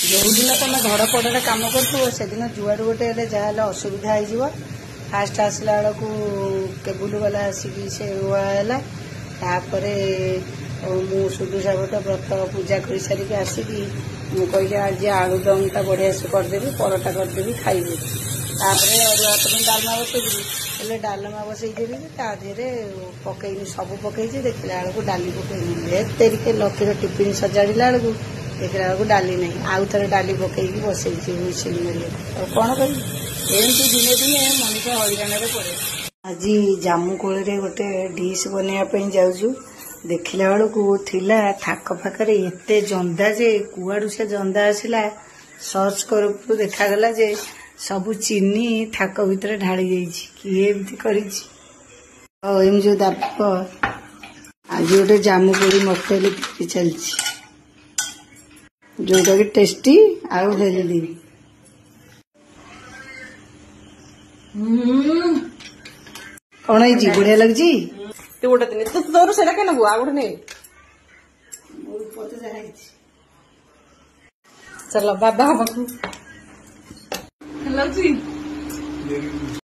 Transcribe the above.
जो दिन तुम घर पड़े कम कर से दिन जुआड़ गोटे जहाँ असुविधा हो फास्ट आसला बेलू केबुल वाला आसिक से है तापर मु सुधु साबत व्रत पूजा कर सारिक आसिक कहले आज आलुदमटा बढ़िया से करदेवी परोटा करदेवी खाइबे तापर अरुआ भात डालमा बसैदेवी हेल्ले डालमा बसईदेवी ताधे पकईनी सब पकई देखला बेलू डाली पकईनी तेरिके लकीर टिफिन सजाड़ा बेलू देखला बेलू डाली नहीं आउ थे डाली पकईकी बसई हुइसिल मारे कौन करी एमती दिने दिने मनुष्य हईराण पड़े। आज जामु कोल गोटे डिश बनवाई जाऊँ देखला बेलू थिला थाक पाखे एते जंदा जे कुआड़ू से जंदा आसला सर्च करू देखागला जे सबू चीनी थाक भितर ढाली जाइए किए एमती करम जो दाप आज गोटे जामु कोली मकटेल चलती जोटा कि टेस्टी आउ हेल्दी कौन है बढ़िया लगी गोटे दिन तो तोर से नबू आ गोटे नहीं चलो बाबा